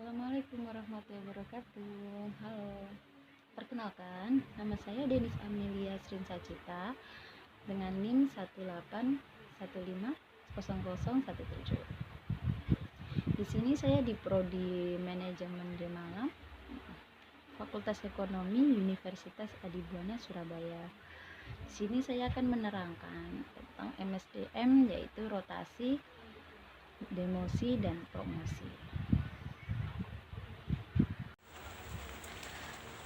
Assalamualaikum warahmatullahi wabarakatuh. Halo, perkenalkan, nama saya Denis Amelia Srinsacita dengan NIM 181500017. Di sini saya di Prodi Manajemen di Malang, Fakultas Ekonomi Universitas Adibuana Surabaya. Di sini saya akan menerangkan tentang MSDM, yaitu rotasi, demosi, dan promosi.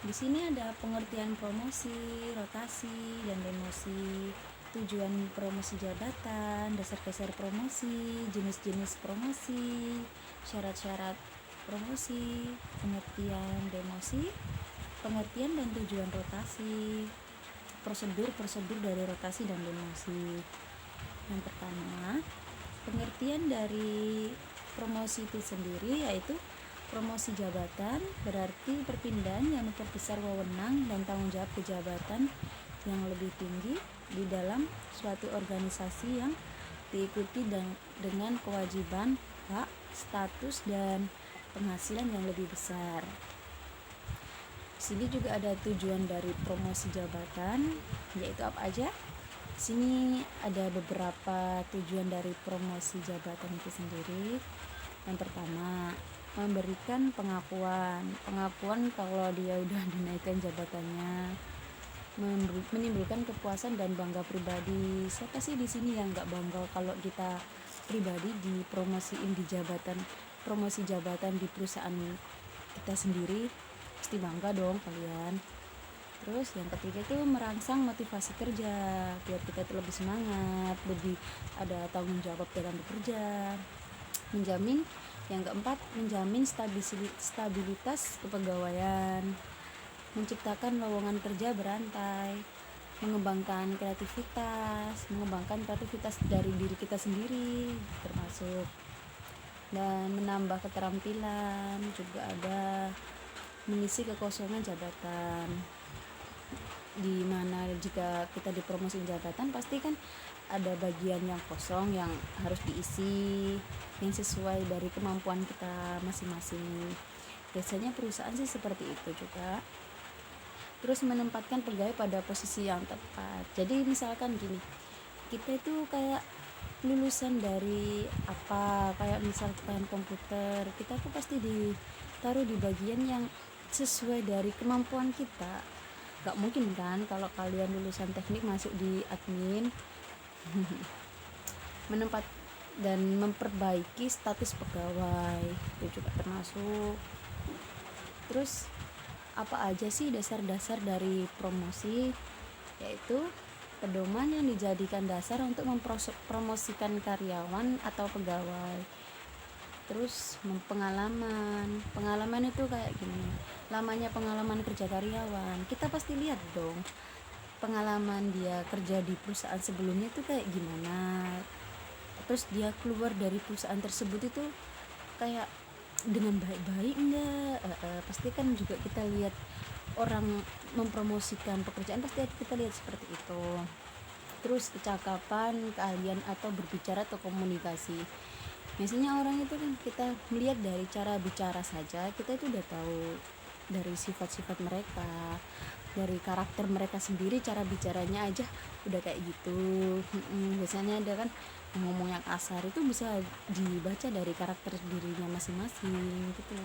Di sini ada pengertian promosi, rotasi, dan demosi, tujuan promosi jabatan, dasar-dasar promosi, jenis-jenis promosi, syarat-syarat promosi, pengertian demosi, pengertian dan tujuan rotasi, prosedur-prosedur dari rotasi dan demosi. Yang pertama, pengertian dari promosi itu sendiri yaitu promosi jabatan berarti perpindahan yang memperbesar wewenang dan tanggung jawab jabatan yang lebih tinggi di dalam suatu organisasi yang diikuti dengan kewajiban, hak, status, dan penghasilan yang lebih besar. Di sini juga ada tujuan dari promosi jabatan, yaitu apa aja? Di sini ada beberapa tujuan dari promosi jabatan itu sendiri. Yang pertama, memberikan pengakuan kalau dia udah dinaikkan jabatannya, menimbulkan kepuasan dan bangga pribadi. Siapa sih di sini yang nggak bangga kalau kita pribadi dipromosiin di jabatan, promosi jabatan di perusahaan kita sendiri? Pasti bangga dong kalian. Terus yang ketiga itu merangsang motivasi kerja biar kita itu lebih semangat, lebih ada tanggung jawab dalam bekerja. Yang keempat, menjamin stabilitas kepegawaian, menciptakan lowongan kerja berantai, mengembangkan kreativitas dari diri kita sendiri termasuk, dan menambah keterampilan. Juga ada mengisi kekosongan jabatan, di mana jika kita dipromosi jabatan pasti kan ada bagian yang kosong yang harus diisi yang sesuai dari kemampuan kita masing-masing. Biasanya perusahaan sih seperti itu juga. Terus menempatkan pegawai pada posisi yang tepat. Jadi misalkan gini, kita itu kayak lulusan dari apa, kayak misalkan komputer, kita tuh pasti ditaruh di bagian yang sesuai dari kemampuan kita. Gak mungkin kan kalau kalian lulusan teknik masuk di admin. Menempat dan memperbaiki status pegawai itu juga termasuk. Terus apa aja sih dasar-dasar dari promosi? Yaitu pedoman yang dijadikan dasar untuk mempromosikan karyawan atau pegawai. Terus pengalaman itu kayak gini, lamanya pengalaman kerja karyawan, kita pasti lihat dong pengalaman dia kerja di perusahaan sebelumnya itu kayak gimana, terus dia keluar dari perusahaan tersebut itu kayak dengan baik-baik enggak. Pasti kan juga kita lihat orang mempromosikan pekerjaan, pasti kita lihat seperti itu. Terus kecakapan, keahlian atau berbicara atau komunikasi. Biasanya orang itu kan kita melihat dari cara bicara saja, kita itu udah tahu dari sifat-sifat mereka, dari karakter mereka sendiri, cara bicaranya aja udah kayak gitu. Biasanya ada kan ngomong yang kasar, itu bisa dibaca dari karakter dirinya masing-masing gitu.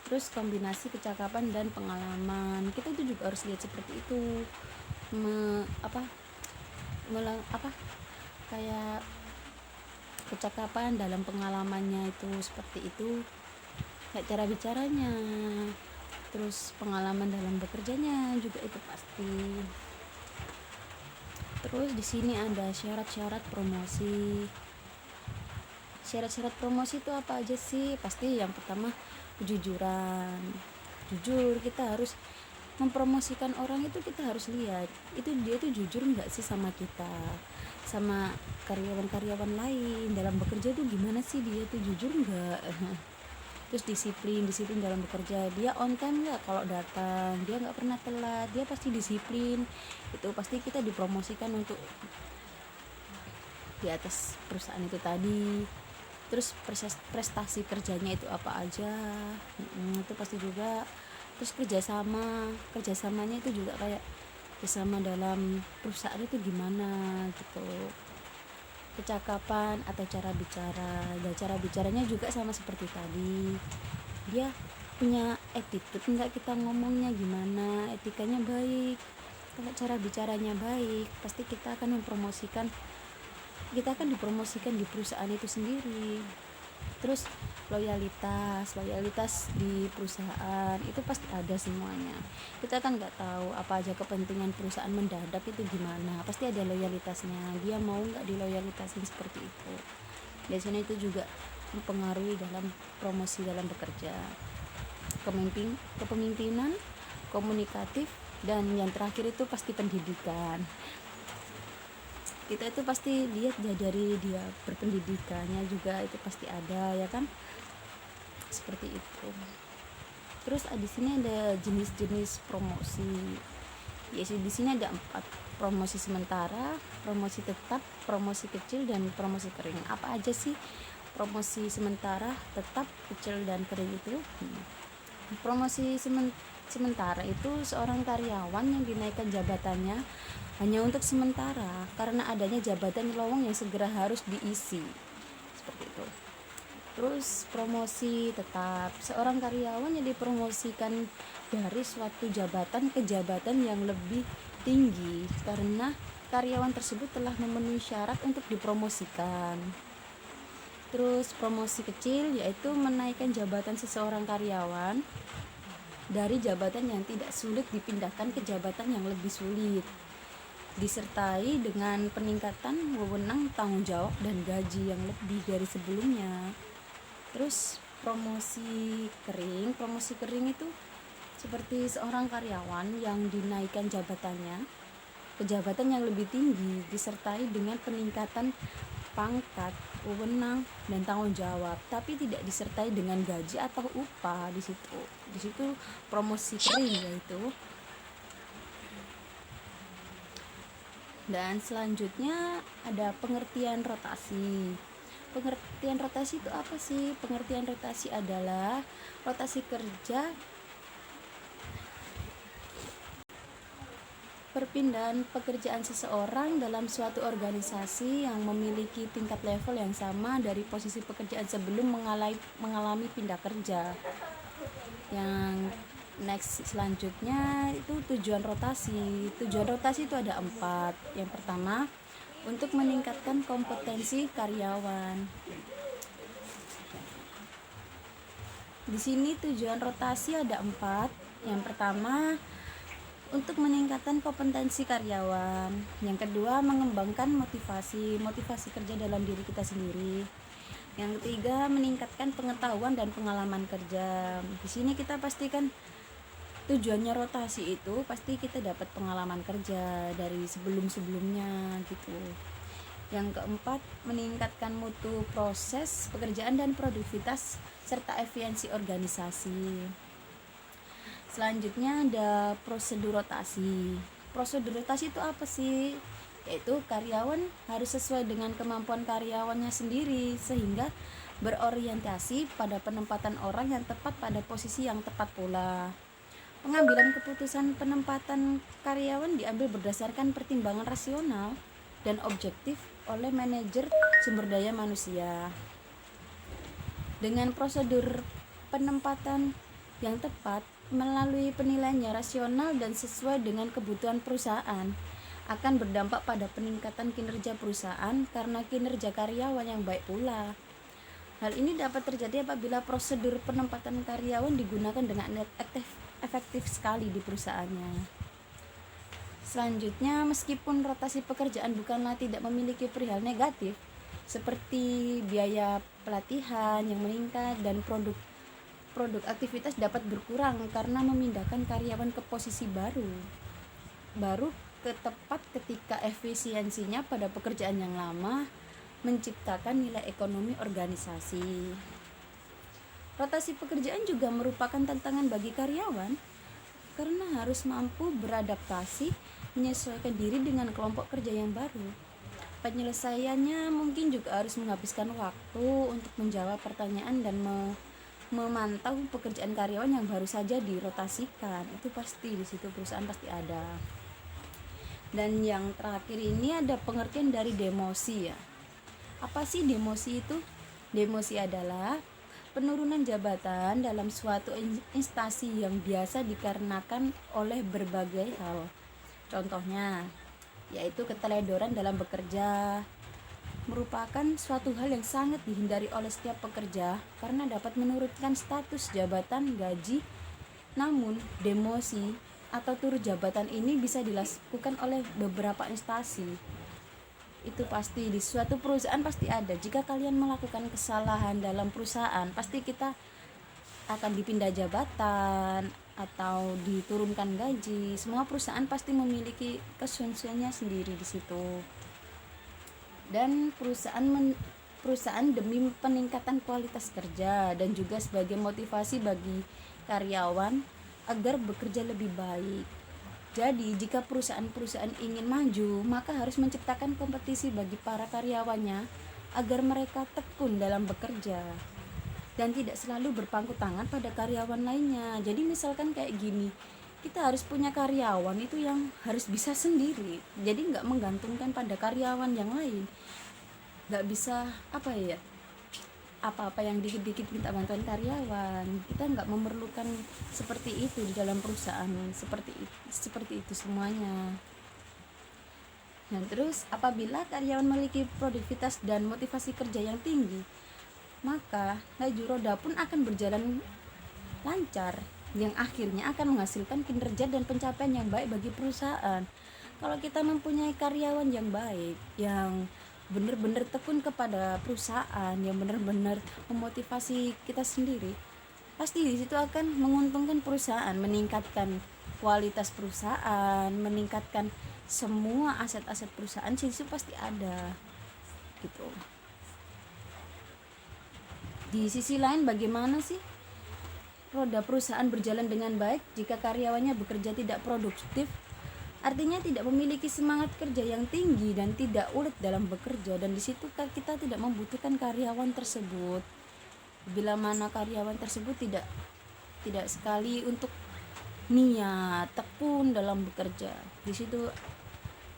Terus kombinasi kecakapan dan pengalaman, kita itu juga harus lihat seperti itu. Kayak kecakapan dalam pengalamannya itu seperti itu, kayak cara bicaranya, terus pengalaman dalam bekerjanya juga itu pasti. Terus di sini ada syarat-syarat promosi. Syarat-syarat promosi itu apa aja sih? Pasti yang pertama kejujuran. Jujur, kita harus mempromosikan orang itu, kita harus lihat itu dia tuh jujur nggak sih sama kita, sama karyawan-karyawan lain dalam bekerja tuh gimana sih, dia tuh jujur nggak. Terus disiplin dalam bekerja, dia on time nggak kalau datang, dia nggak pernah telat, dia pasti disiplin. Itu pasti kita dipromosikan untuk di atas perusahaan itu tadi. terus prestasi kerjanya itu apa aja, itu pasti juga. Terus kerjasamanya itu juga kayak bersama dalam perusahaan itu gimana gitu, kecakapan atau cara bicara. Dan cara bicaranya juga sama seperti tadi, dia punya attitude enggak, kita ngomongnya gimana, etikanya baik. Kalau cara bicaranya baik, pasti kita akan dipromosikan di perusahaan itu sendiri. Terus loyalitas di perusahaan itu pasti ada semuanya. Kita kan nggak tahu apa aja kepentingan perusahaan mendadak itu gimana, pasti ada loyalitasnya, dia mau nggak diloyalitasin seperti itu. Biasanya itu juga mempengaruhi dalam promosi dalam bekerja. Kepemimpinan, komunikatif, dan yang terakhir itu pasti pendidikan. Kita itu pasti lihat dari dia berpendidikannya juga, itu pasti ada ya kan, seperti itu. Terus di sini ada jenis-jenis promosi. Ya di sini ada 4: promosi sementara, promosi tetap, promosi kecil, dan promosi kering. Apa aja sih promosi sementara, tetap, kecil, dan kering itu? Promosi sementara itu seorang karyawan yang dinaikkan jabatannya hanya untuk sementara karena adanya jabatan lowong yang segera harus diisi, seperti itu. Terus promosi tetap, seorang karyawan yang dipromosikan dari suatu jabatan ke jabatan yang lebih tinggi karena karyawan tersebut telah memenuhi syarat untuk dipromosikan. Terus promosi kecil yaitu menaikkan jabatan seseorang karyawan dari jabatan yang tidak sulit dipindahkan ke jabatan yang lebih sulit, disertai dengan peningkatan wewenang, tanggung jawab, dan gaji yang lebih dari sebelumnya. Terus promosi kering itu seperti seorang karyawan yang dinaikkan jabatannya ke jabatan yang lebih tinggi, disertai dengan peningkatan pangkat, wewenang, dan tanggung jawab, tapi tidak disertai dengan gaji atau upah. Di situ promosi kering yaitu. Dan selanjutnya ada pengertian rotasi. Pengertian rotasi itu apa sih? Pengertian rotasi adalah rotasi kerja, perpindahan pekerjaan seseorang dalam suatu organisasi yang memiliki tingkat level yang sama dari posisi pekerjaan sebelum mengalami pindah kerja. Yang next selanjutnya itu tujuan rotasi. Tujuan rotasi itu ada 4. Yang pertama, untuk meningkatkan kompetensi karyawan. Di sini tujuan rotasi ada 4. Yang pertama, untuk meningkatkan kompetensi karyawan. Yang kedua, mengembangkan motivasi kerja dalam diri kita sendiri. Yang ketiga, meningkatkan pengetahuan dan pengalaman kerja. Di sini kita pastikan tujuannya rotasi itu pasti kita dapat pengalaman kerja dari sebelum-sebelumnya gitu. Yang keempat, meningkatkan mutu proses pekerjaan dan produktivitas serta efisiensi organisasi. Selanjutnya ada prosedur rotasi. Prosedur rotasi itu apa sih? Yaitu karyawan harus sesuai dengan kemampuan karyawannya sendiri sehingga berorientasi pada penempatan orang yang tepat pada posisi yang tepat pula. Pengambilan keputusan penempatan karyawan diambil berdasarkan pertimbangan rasional dan objektif oleh manajer sumber daya manusia. Dengan prosedur penempatan yang tepat melalui penilaiannya rasional dan sesuai dengan kebutuhan perusahaan, akan berdampak pada peningkatan kinerja perusahaan karena kinerja karyawan yang baik pula. Hal ini dapat terjadi apabila prosedur penempatan karyawan digunakan dengan efektif sekali di perusahaannya. Selanjutnya, meskipun rotasi pekerjaan bukanlah tidak memiliki perihal negatif seperti biaya pelatihan yang meningkat dan produk aktivitas dapat berkurang karena memindahkan karyawan ke posisi baru ke tepat ketika efisiensinya pada pekerjaan yang lama menciptakan nilai ekonomi organisasi. Rotasi pekerjaan juga merupakan tantangan bagi karyawan karena harus mampu beradaptasi, menyesuaikan diri dengan kelompok kerja yang baru. Penyelesaiannya mungkin juga harus menghabiskan waktu untuk menjawab pertanyaan dan memantau pekerjaan karyawan yang baru saja dirotasikan. Itu pasti di situ perusahaan pasti ada. Dan yang terakhir ini ada pengertian dari demosi ya. Apa sih demosi itu? Demosi adalah penurunan jabatan dalam suatu instansi yang biasa dikarenakan oleh berbagai hal. Contohnya yaitu keteledoran dalam bekerja, merupakan suatu hal yang sangat dihindari oleh setiap pekerja karena dapat menurunkan status jabatan, gaji. Namun, demosi atau turun jabatan ini bisa dilakukan oleh beberapa instansi. Itu pasti di suatu perusahaan pasti ada. Jika kalian melakukan kesalahan dalam perusahaan, pasti kita akan dipindah jabatan atau diturunkan gaji. Semua perusahaan pasti memiliki kesunsiannya sendiri di situ. Dan perusahaan demi peningkatan kualitas kerja dan juga sebagai motivasi bagi karyawan agar bekerja lebih baik. Jadi jika perusahaan-perusahaan ingin maju, maka harus menciptakan kompetisi bagi para karyawannya agar mereka tekun dalam bekerja dan tidak selalu berpangku tangan pada karyawan lainnya. Jadi misalkan kayak gini, kita harus punya karyawan itu yang harus bisa sendiri, jadi nggak menggantungkan pada karyawan yang lain. Nggak bisa apa-apa yang dikit-dikit minta bantuan karyawan. Kita nggak memerlukan seperti itu di dalam perusahaan, seperti itu semuanya. Nah terus apabila karyawan memiliki produktivitas dan motivasi kerja yang tinggi, maka laju roda pun akan berjalan lancar, yang akhirnya akan menghasilkan kinerja dan pencapaian yang baik bagi perusahaan. Kalau kita mempunyai karyawan yang baik, yang benar-benar tekun kepada perusahaan, yang benar-benar memotivasi kita sendiri, pasti di situ akan menguntungkan perusahaan, meningkatkan kualitas perusahaan, meningkatkan semua aset-aset perusahaan. Di situ pasti ada gitu. Di sisi lain, bagaimana sih roda perusahaan berjalan dengan baik jika karyawannya bekerja tidak produktif? Artinya tidak memiliki semangat kerja yang tinggi dan tidak ulet dalam bekerja, dan di situ kita tidak membutuhkan karyawan tersebut. Bila mana karyawan tersebut tidak sekali untuk niat tekun dalam bekerja, di situ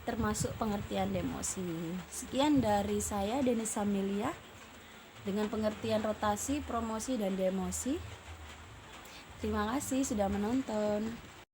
termasuk pengertian demosi. Sekian dari saya, Denis Samilia, dengan pengertian rotasi, promosi, dan demosi. Terima kasih sudah menonton.